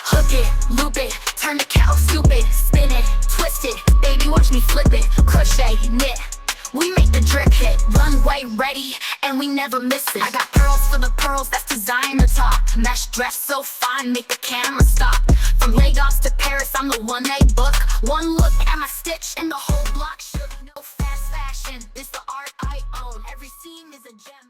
Hook it, loop it, turn the cow stupid, spin it, twist it, baby watch me flip it, crochet, knit. We make the drip hit, runway ready, and we never miss it. I got pearls for the pearls, that's designer top. Mesh dress so fine, make the camera stop. From Lagos to Paris, I'm the one they book. One look at my stitch, and the whole block shook. No fast fashion, this the art I own. Every seam is a gem.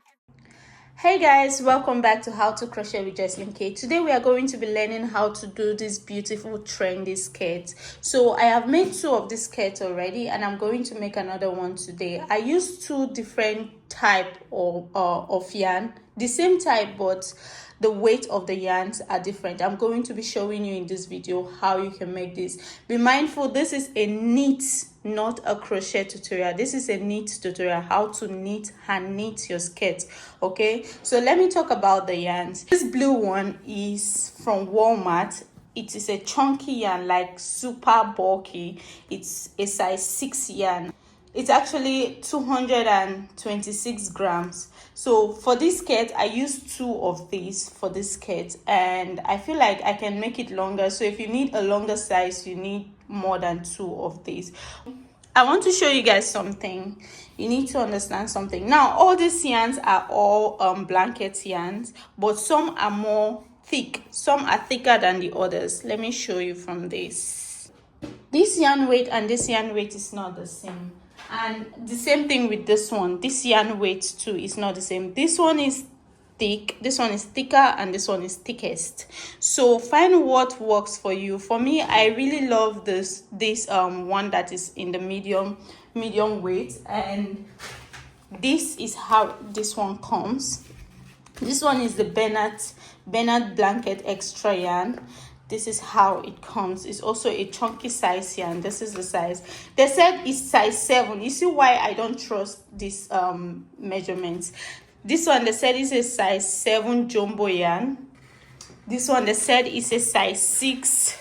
Hey guys, welcome back to How to Crochet with Joyceline Kay. Today we are going to be learning how to do this beautiful trendy skirt. So I have made two of these skirts already and I'm going to make another one today. I used two different type of yarn, the same type, but the weight of the yarns are different. I'm going to be showing you in this video how you can make this. Be mindful, this is a knit, not a crochet tutorial. This is a knit tutorial, how to knit, hand knit your skirt. Okay, so let me talk about the yarns. This blue one is from Walmart. It is a chunky yarn, like super bulky. It's a size 6 yarn. It's actually 226 grams. So for this skirt, I used two of these for this skirt, and I feel like I can make it longer. So if you need a longer size, you need more than two of these. I want to show you guys something. You need to understand something. Now, all these yarns are all blanket yarns, but some are more thick. Some are thicker than the others. Let me show you from this. This yarn weight and this yarn weight is not the same. And the same thing with this one. This yarn weight too is not the same. This one is thick, this one is thicker, and this one is thickest. So find what works for you. For me, I really love this one that is in the medium weight, and this is how this one comes. This one is the Bernard blanket extra yarn. This is how it comes. It's also a chunky size yarn. This is the size. They said it's size 7. You see why I don't trust these measurements. This one they said is a size 7 jumbo yarn. This one they said is a size 6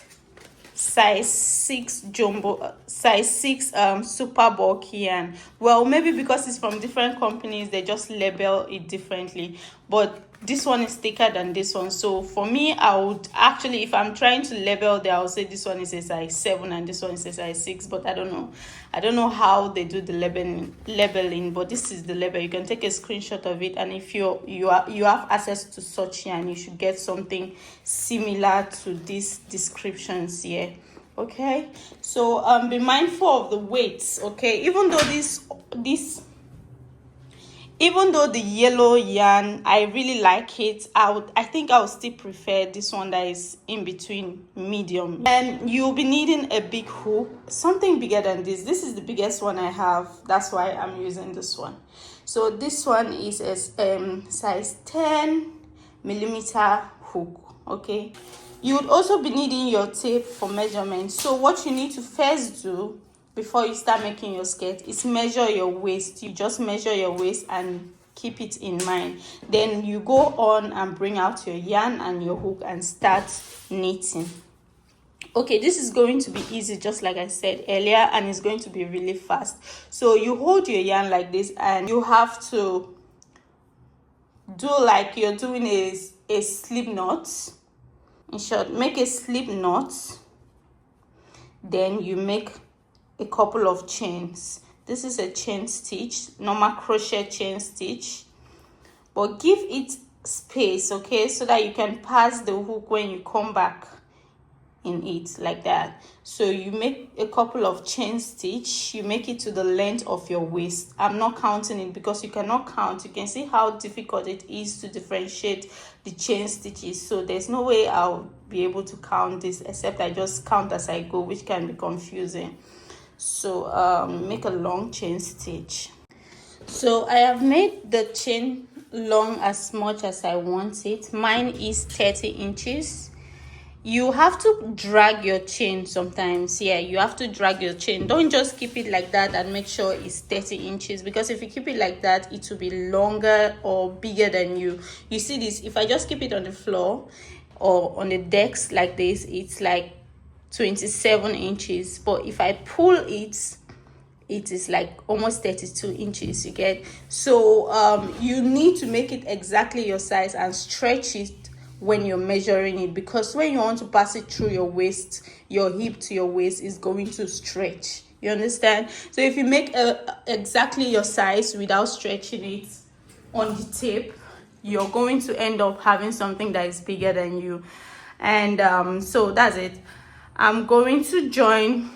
jumbo, size 6 super bulky yarn. Well, maybe because it's from different companies, they just label it differently. But this one is thicker than this one. So for me, I would actually, if I'm trying to label there, I'll say this one is a size 7 and this one is a size 6. But I don't know how they do the labeling, but this is the label. You can take a screenshot of it, and if you have access to such yarn, you should get something similar to these descriptions here. Okay, so be mindful of the weights. Okay, even though the yellow yarn, I really like it, I think I would still prefer this one that is in between medium. And you'll be needing a big hook, something bigger than this. This is the biggest one I have. That's why I'm using this one. So this one is a size 10 millimeter hook. Okay. You would also be needing your tape for measurement. So what you need to first do before you start making your skirt is measure your waist. You just measure your waist and keep it in mind. Then you go on and bring out your yarn and your hook and start knitting. Okay, this is going to be easy, just like I said earlier, and it's going to be really fast. So you hold your yarn like this, and you have to do like you're doing a slip knot. In short, make a slip knot. Then you make a couple of chains. This is a chain stitch, normal crochet chain stitch, but give it space, okay, so that you can pass the hook when you come back in it, like that. So you make a couple of chain stitch, you make it to the length of your waist. I'm not counting it because you cannot count. You can see how difficult it is to differentiate the chain stitches. So there's no way I'll be able to count this, except I just count as I go, which can be confusing. So make a long chain stitch. So I have made the chain long as much as I want it. Mine is 30 inches. You have to drag your chain sometimes. Yeah, you have to drag your chain. Don't just keep it like that and make sure it's 30 inches, because if you keep it like that, it will be longer or bigger than you. You see this, if I just keep it on the floor or on the decks like this, it's like 27 inches, but if I pull it, it is like almost 32 inches. You get? So you need to make it exactly your size and stretch it when you're measuring it, because when you want to pass it through your waist, your hip to your waist is going to stretch. You understand? So if you make exactly your size without stretching it on the tape, you're going to end up having something that is bigger than you. And so that's it. I'm going to join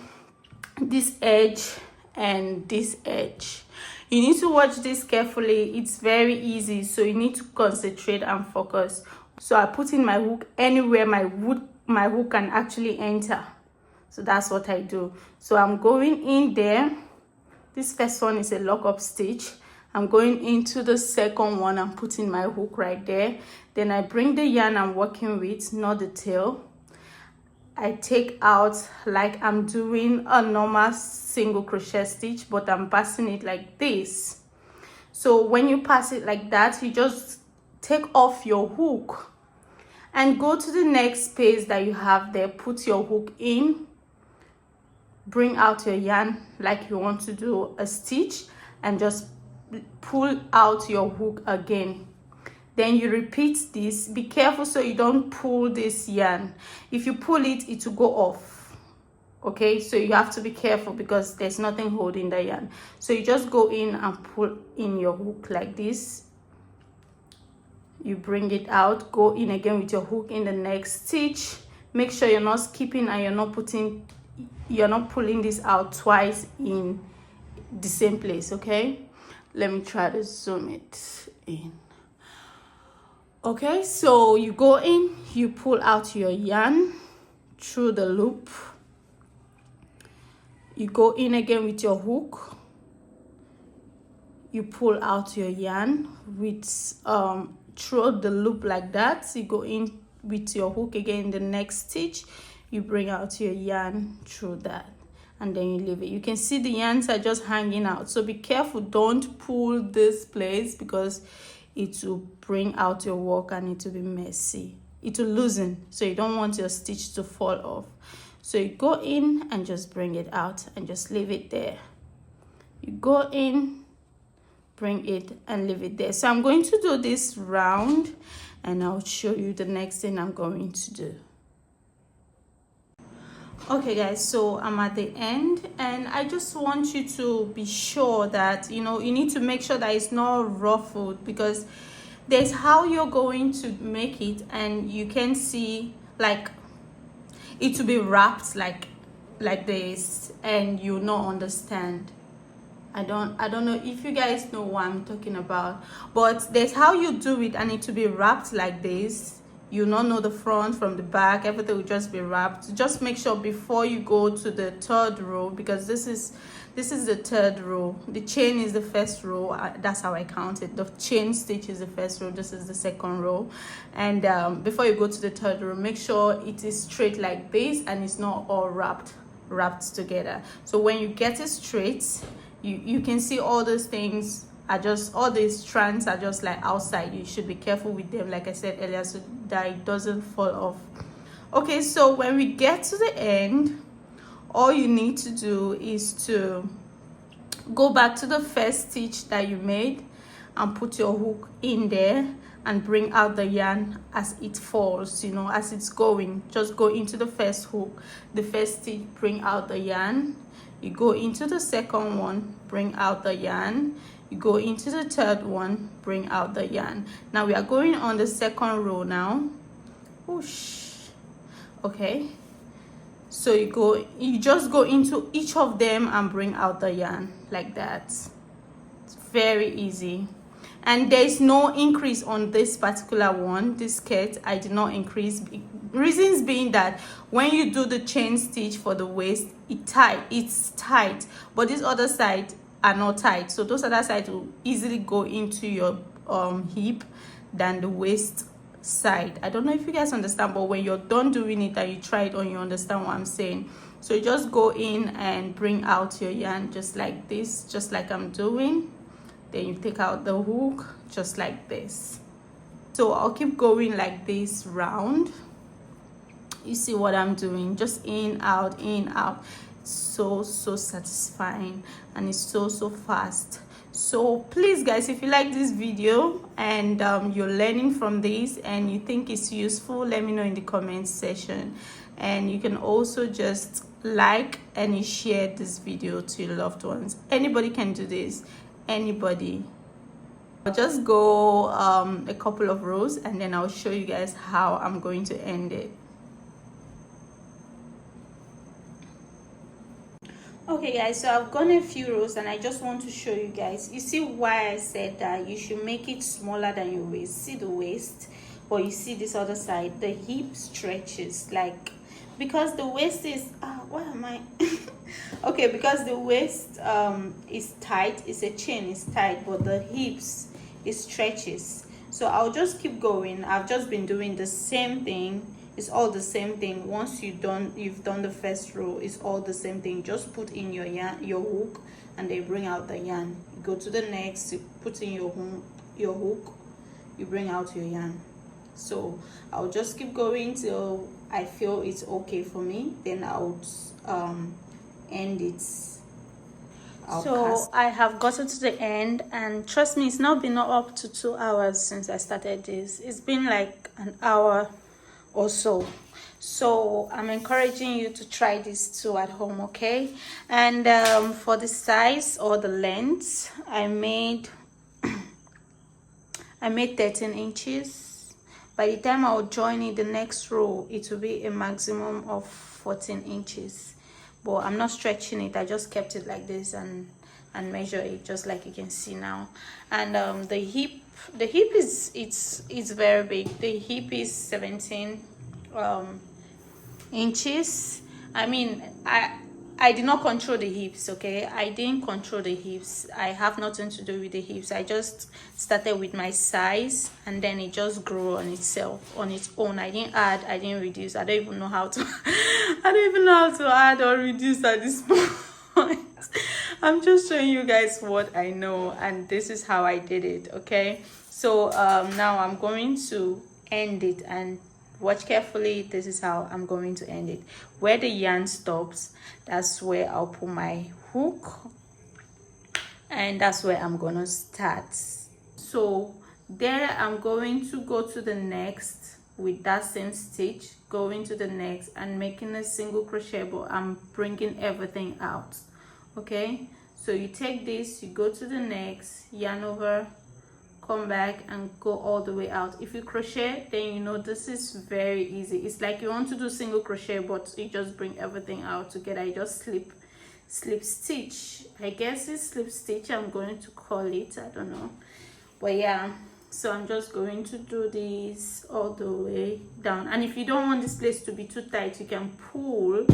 this edge and this edge. You need to watch this carefully. It's very easy, so you need to concentrate and focus. So I put in my hook anywhere my hook can actually enter. So that's what I do. So I'm going in there. This first one is a lock-up stitch. I'm going into the second one and putting my hook right there. Then I bring the yarn I'm working with, not the tail. I take out like I'm doing a normal single crochet stitch, but I'm passing it like this. So when you pass it like that, you just take off your hook and go to the next space that you have there. Put your hook in, bring out your yarn like you want to do a stitch, and just pull out your hook again. Then you repeat this. Be careful so you don't pull this yarn. If you pull it, it will go off. Okay, so you have to be careful because there's nothing holding the yarn. So you just go in and pull in your hook like this. You bring it out, go in again with your hook in the next stitch. Make sure you're not skipping and you're not pulling this out twice in the same place. Okay, let me try to zoom it in. Okay, so you go in, you pull out your yarn through the loop. You go in again with your hook. You pull out your yarn with through the loop like that. You go in with your hook again in the next stitch. You bring out your yarn through that, and then you leave it. You can see the yarns are just hanging out, so be careful. Don't pull this place because it will bring out your work and it will be messy. It will loosen, so you don't want your stitch to fall off. So you go in and just bring it out and just leave it there. You go in, bring it and leave it there. So I'm going to do this round and I'll show you the next thing I'm going to do. Okay guys, so I'm at the end and I just want you to be sure that you need to make sure that it's not ruffled, because there's how you're going to make it and you can see like it to be wrapped like this and you not understand. I don't know if you guys know what I'm talking about, but there's how you do it and it to be wrapped like this. You not know the front from the back, everything will just be wrapped. Just make sure before you go to the third row, because this is the third row. The chain is the first row. That's how I count it. The chain stitch is the first row. This is the second row. And before you go to the third row, make sure it is straight like this and it's not all wrapped together. So when you get it straight, you can see all those things are just, all these strands are just like outside. You should be careful with them, like I said earlier, so that it doesn't fall off. Okay, so when we get to the end, all you need to do is to go back to the first stitch that you made and put your hook in there and bring out the yarn as it falls, as it's going. Just go into the first hook, the first stitch, bring out the yarn. You go into the second one, bring out the yarn. You go into the third one, bring out the yarn. Now we are going on the second row now. Whoosh. Okay, so you just go into each of them and bring out the yarn like that. It's very easy. And there is no increase on this particular one, this skirt. I did not increase, reasons being that when you do the chain stitch for the waist, it's tight, but this other side are not tight, so those other sides will easily go into your hip than the waist side. I don't know if you guys understand, but when you're done doing it and you try it on, you understand what I'm saying. So you just go in and bring out your yarn just like this, just like I'm doing. Then you take out the hook just like this. So I'll keep going like this round. You see what I'm doing, just in, out, in, out. So satisfying and it's so fast. So please guys, if you like this video and you're learning from this and you think it's useful, let me know in the comments section. And you can also just like and share this video to your loved ones. Anybody can do this, anybody. I'll just go a couple of rows and then I'll show you guys how I'm going to end it. Okay guys, so I've gone a few rows and I just want to show you guys. You see why I said that you should make it smaller than your waist. See the waist, or you see this other side, the hip stretches, like, because the waist is what am I okay, because the waist is tight, it's a chain, it's tight, but the hips, it stretches. So I'll just keep going. I've just been doing the same thing. It's all the same thing. Once you've done the first row, it's all the same thing. Just put in your yarn, your hook, and they bring out the yarn. You go to the next, you put in your hook, you bring out your yarn. So I'll just keep going till I feel it's okay for me, then I'll end it. So I have gotten to the end, and trust me, it's not been up to 2 hours since I started this. It's been like an hour or so. So I'm encouraging you to try this too at home, okay? And for the size or the length, I made 13 inches. By the time I'll join it the next row, it will be a maximum of 14 inches. But I'm not stretching it, I just kept it like this and measure it just like you can see now. And the hip is it's very big. The hip is 17 inches. I mean, I did not control the hips, okay? I didn't control the hips. I have nothing to do with the hips. I just started with my size and then it just grew on itself, on its own. I didn't add, I didn't reduce. I don't even know how to I don't even know how to add or reduce at this point. I'm just showing you guys what I know, and this is how I did it, okay? So now I'm going to end it, and watch carefully. This is how I'm going to end it. Where the yarn stops, that's where I'll put my hook, and that's where I'm gonna start. So there I'm going to go to the next with that same stitch, going to the next and making a single crochet, but I'm bringing everything out, okay? So you take this, you go to the next, yarn over, come back and go all the way out. If you crochet, then you know this is very easy. It's like you want to do single crochet, but you just bring everything out together. You just slip stitch. I guess it's slip stitch, I'm going to call it, I don't know, but yeah. So I'm just going to do this all the way down. And if you don't want this place to be too tight, you can pull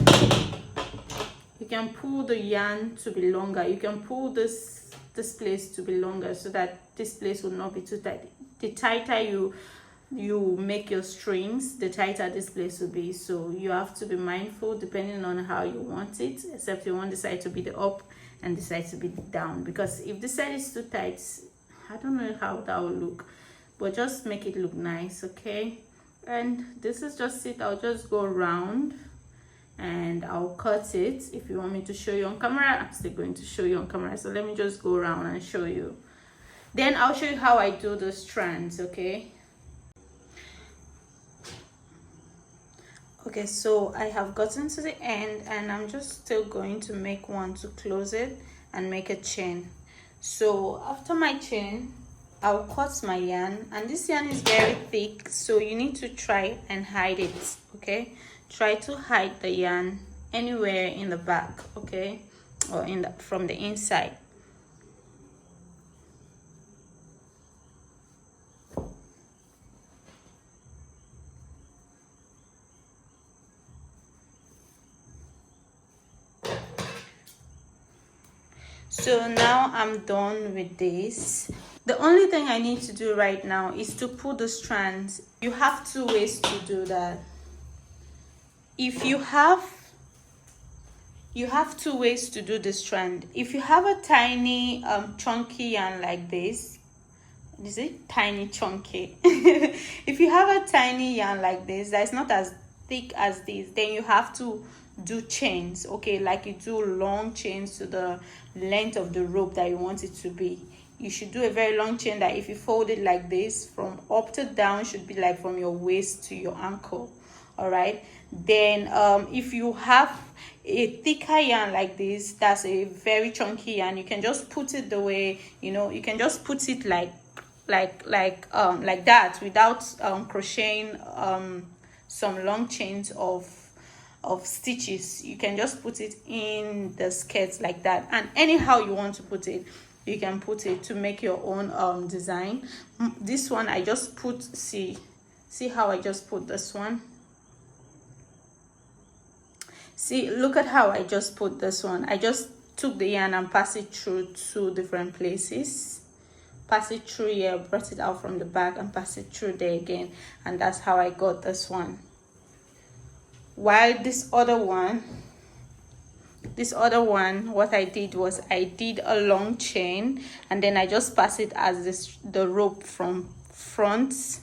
the yarn to be longer. You can pull this place to be longer so that this place will not be too tight. The tighter you make your strings, the tighter this place will be. So you have to be mindful depending on how you want it, except you want the side to be the up and the side to be down, because if the side is too tight, I don't know how that will look, but just make it look nice, okay? And this is just it. I'll just go around and I'll cut it. If you want me to show you on camera, I'm still going to show you on camera. So let me just go around and show you. Then I'll show you how I do the strands, okay? Okay, so I have gotten to the end and I'm just still going to make one to close it and make a chain. So after my chain, I'll cut my yarn, and this yarn is very thick, so you need to try and hide it, okay? Try to hide the yarn anywhere in the back, okay, or from the inside. So now I'm done with this. The only thing I need to do right now is to pull the strands. You have 2 ways to do that. If you have 2 ways to do the strand. If you have a tiny chunky yarn like this, is it tiny chunky? If you have a tiny yarn like this that's not as thick as this, then you have to do chains, okay, like you do long chains to the length of the rope that you want it to be. You should do a very long chain that if you fold it like this, from up to down should be like from your waist to your ankle. All right, then if you have a thicker yarn like this, that's a very chunky yarn, you can just put it the way, you know, you can just put it like that without crocheting some long chains of stitches. You can just put it in the skirt like that, and anyhow you want to put it, you can put it to make your own design. This one I just put, see how I just put this one. See, look at how I just put this one. I just took the yarn and passed it through 2 different places. Pass it through here, brought it out from the back and pass it through there again, and that's how I got this one. While this other one, what I did was I did a long chain, and then I just pass it as the rope from front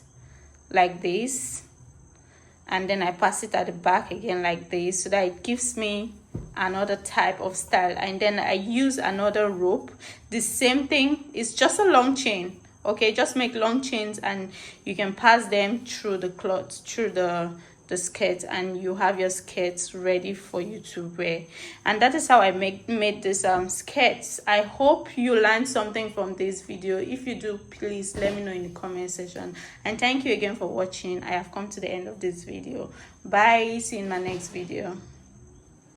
like this, and then I pass it at the back again like this, so that it gives me another type of style. And then I use another rope, the same thing, it's just a long chain, okay, just make long chains and you can pass them through the cloth, through the skirt, and you have your skirts ready for you to wear. And that is how I made this skirts. I hope you learned something from this video. If you do, please let me know in the comment section, and thank you again for watching. I have come to the end of this video. Bye, see you in my next video.